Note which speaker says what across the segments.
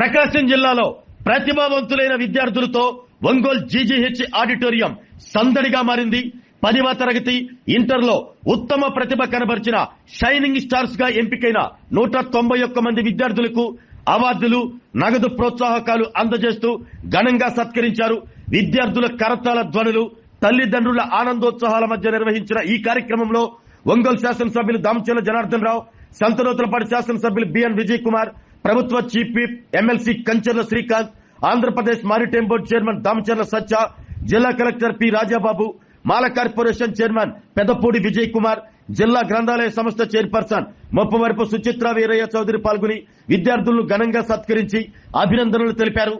Speaker 1: ప్రకాశం జిల్లాలో ప్రతిభావంతులైన విద్యార్థులతో ఒంగోలు జీజీహెచ్ ఆడిటోరియం సందడిగా మారింది. 10వ తరగతి ఇంటర్లో ఉత్తమ ప్రతిభ కనబరిచిన షైనింగ్ స్టార్స్ గా ఎంపికైన 191 మంది విద్యార్థులకు అవార్డులు, నగదు ప్రోత్సాహకాలు అందజేస్తూ ఘనంగా సత్కరించారు. విద్యార్థుల కరతాళ ధ్వనులు, తల్లిదండ్రుల ఆనందోత్సాహాల మధ్య నిర్వహించిన ఈ కార్యక్రమంలో ఒంగోలు శాసనసభ్యులు దామచర్ల జనార్దన్ రావు, సంతనూతలపాటి శాసనసభ్యులు బిఎన్ విజయ్ కుమార్, ప్రభుత్వ chief whip MLC Kancharla Srikanth, Andhra Pradesh maritime board chairman Damacharla Satya, జిల్లా collector P Rajababu, Mala corporation chairman Pedapudi Vijay Kumar, జిల్లా గ్రంథాలయ సంస్థ చైర్పర్సన్ మొప్పవరపు సుచిత్ర వీరయ్య చౌదరి పాల్గొని విద్యార్థులను ఘనంగా సత్కరించి అభినందనలు తెలిపారు.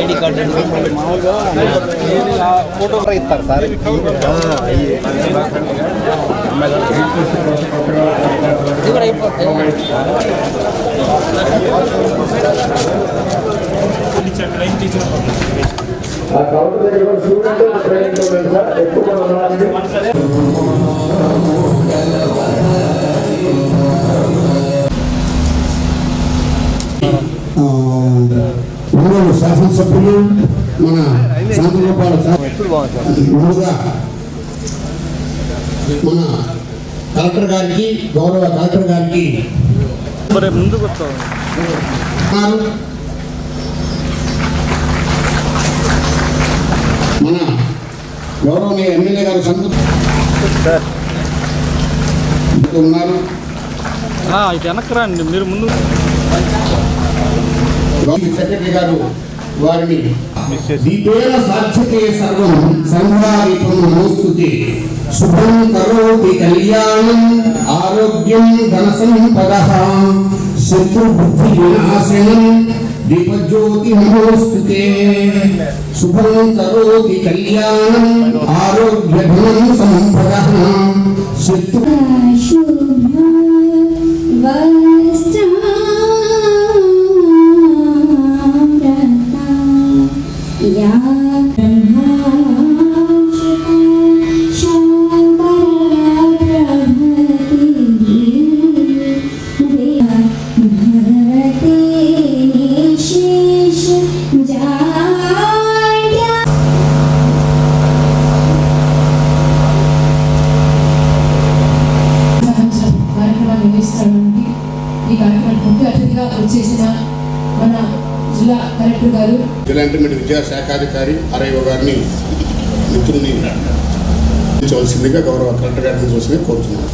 Speaker 2: ఐడి కార్డు ఫోటో ఇస్తారు సార్. ఇది కూడా అయిపోతుంది.
Speaker 3: ఒంగోలు శాసనసభ్యులు మన శాంతగోపాల మన కలెక్టర్ గారికి, గౌరవ కలెక్టర్ గారికి మన గౌరవనీయ ఎమ్మెల్యే గారు ఉన్నారు.
Speaker 2: వెనక్కి రండి, మీరు ముందు.
Speaker 3: సెక్రటరీ గారు వారిని దీపేన సాధ్యతే సర్వం సంధ్యాదీపం నమోస్తుతే శుభం కరోతి కళ్యాణం ఆరోగ్యం ధన సంపదః శత్రు బుద్ధి వినాశనం దీపజ్యోతి నమోస్తుతే శుభం కరోతి కళ్యాణం ఆరోగ్య ధనం సంపదః శత్రు
Speaker 4: ఈ కార్యక్రమానికి ముఖ్య అతిథిగా వచ్చేసిన మన జిల్లా కలెక్టర్ గారు,
Speaker 3: జిల్లా ఇంటర్మీడియట్ విద్యాశాఖాధికారి ఆర్ఐఓ గారిని మిత్రుని అందించవలసిందిగా గౌరవ కలెక్టర్ గారిని చూసి కోరుతున్నాను.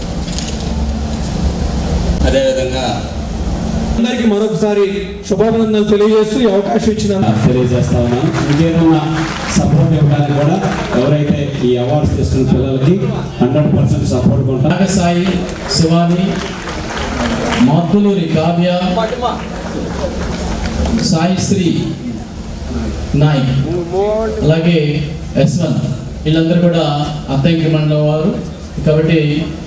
Speaker 5: అదేవిధంగా
Speaker 6: అందరికీ మరొకసారి శుభాభినందనలు తెలియజేస్తూ ఈ అవకాశం ఇచ్చిన
Speaker 5: తెలియజేస్తా ఉన్నాను. ఇంకేదన్నా సపోర్ట్ ఇవ్వడానికి కూడా ఎవరైతే ఈ అవార్డ్స్ తీసుకున్న పిల్లలకి 100% సపోర్ట్ ఉంటారు. నాగసాయి, శివాని, మాతులూరి కావ్య, సాయిశ్రీ నాయక్, అలాగే యశ్వంత్, వీళ్ళందరూ కూడా అత్తంకి మండలం వారు. కాబట్టి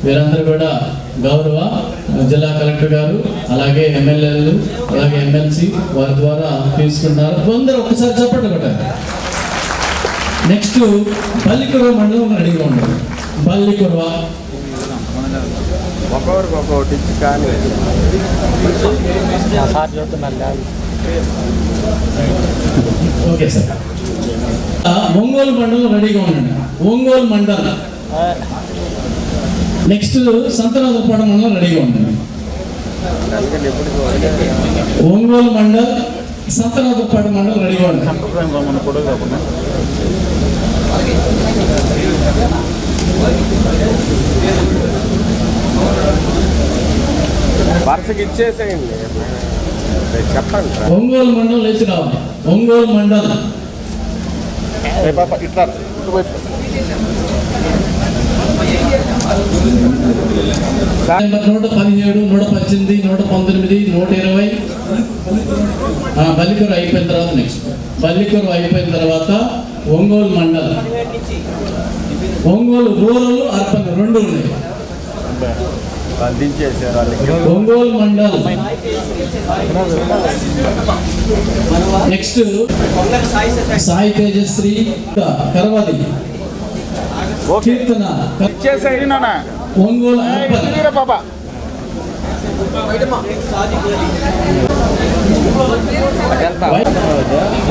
Speaker 5: వీరందరూ కూడా గౌరవ జిల్లా కలెక్టర్ గారు, అలాగే ఎమ్మెల్యేలు, అలాగే ఎమ్మెల్సీ వారి ద్వారా తీసుకున్నారు. అందరూ ఒక్కసారి చెప్పండి కూడా. నెక్స్ట్ బల్లికుర్వ మండలం రెడీగా ఉండదు. Ballikurava okay sir. ఒంగోలు మండలం రెడీగా ఉండండి. ఒంగోలు మండలం. నెక్స్ట్ సంతనాథపాడు మండలం రెడీగా ఉండండి. ఒంగోలు మండల్, సంతనాథపాడు మండలం రెడీగా ఉండండి.
Speaker 2: వరుసకి ఇచ్చేసేయండి, చెప్పండి.
Speaker 5: ఒంగోలు మండలం లేచి రావాలి. ఒంగోలు మండలం
Speaker 2: ఇట్లా
Speaker 5: 117, 118, 119, 120. బల్లికూరు అయిపోయిన తర్వాత నెక్స్ట్ బల్లికూరు అయిపోయిన తర్వాత ఒంగోలు మండలం, ఒంగోలు రూరల్, అర్బన్ రెండు ఉన్నాయి. ఒంగోలు మండల్. నెక్స్ట్ సాయి తేజశ్రీ కరవది కీర్తన ఒంగోలు అర్బన్.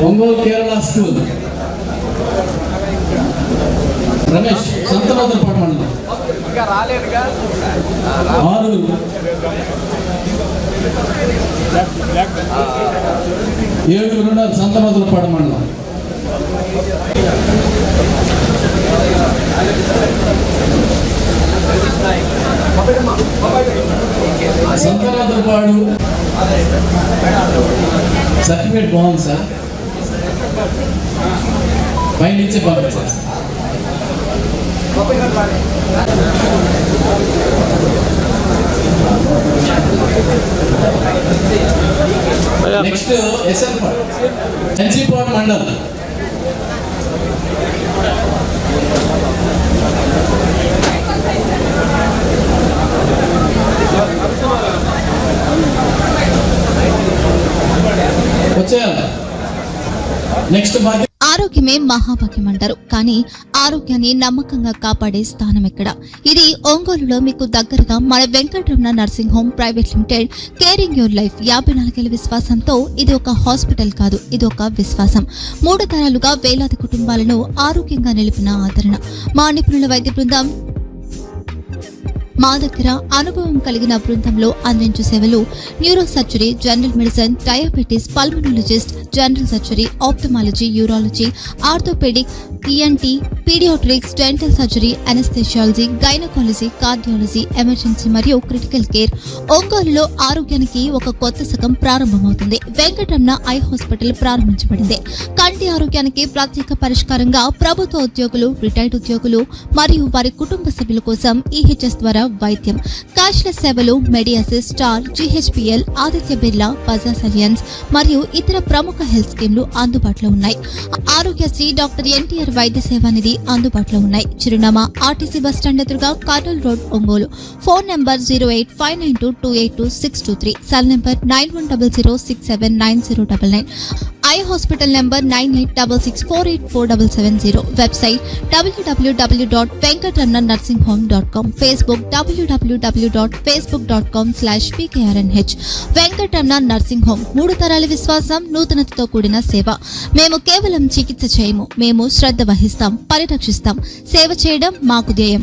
Speaker 5: ఒంగోలు కేరళ స్కూల్. రమేష్ సంతనోదరపాడు మండలం. 6 7 సంతనోదరపాడు మండలం. సంతనోదరపాడు సర్టిఫికేట్ బాగుంది సార్, పై నుంచి పంపించారు. నెక్స్ట్ ఎన్సీపాడు మండల్. వచ్చేయాలి. నెక్స్ట్
Speaker 7: ఆరోగ్యమే మహాభాగ్యం అంటారు, కానీ ఆరోగ్యాన్ని నమ్మకంగా కాపాడే స్థానం ఎక్కడ? ఇది ఒంగోలులో మీకు దగ్గరగా మన Venkataramana nursing home private limited. Caring your life 54 ఏళ్ల విశ్వాసంతో ఇది ఒక హాస్పిటల్ కాదు, ఇది ఒక విశ్వాసం. 3 తరాలుగా వేలాది కుటుంబాలను ఆరోగ్యంగా నిలిపిన ఆదరణ. మా నిపుణుల వైద్య బృందం మా దగ్గర అనుభవం కలిగిన బృందంలో అందించే సేవలు neuro surgery, general medicine, diabetes, pulmonologist, general surgery, ophthalmology, urology, orthopaedic, ENT, paediatrics, dental surgery, anaesthesiology, gynaecology, cardiology, emergency మరియు క్రిటికల్ కేర్. ఒంగోలులో ఆరోగ్యానికి ఒక కొత్త శకం ప్రారంభమవుతుంది. వెంకటరమణ ఐ హాస్పిటల్ ప్రారంభించబడింది. కంటి ఆరోగ్యానికి ప్రత్యేక పరిష్కారంగా ప్రభుత్వ ఉద్యోగులు, రిటైర్డ్ ఉద్యోగులు మరియు వారి కుటుంబ సభ్యుల కోసం ఈహెచ్ఎస్ ద్వారా వైద్యం, క్యాష్లెస్ సేవలు, మెడియాసిస్, స్టార్, జీహెచ్పీఎల్, ఆదిత్య బిర్లా, బజాజ్ అలియన్స్ మరియు ఇతర ప్రముఖ హెల్త్ స్కీమ్లు అందుబాటులో ఉన్నాయి. ఆరోగ్యశ్రీ, డాక్టర్ ఎన్టీఆర్ వైద్య సేవా నిధి అందుబాటులో ఉన్నాయి. చిరునామా ఆర్టీసీ బస్టాండ్ ఎదురుగా, Kurnool road, Ongole. Phone number 08592282623, cell number 9100679099, eye hospital number 9866484770, website www.venkatramanarsinghome.com, Facebook www.facebook.com/vkrnh. Venkataramana nursing home, 3 తరాల విశ్వాసం, నూతనతతో కూడిన సేవ. మేము కేవలం చికిత్స చేయము, మేము శ్రద్ధ వహిస్తాం, పరిరక్షిస్తాం. సేవ చేయడం మాకు ధ్యేయం.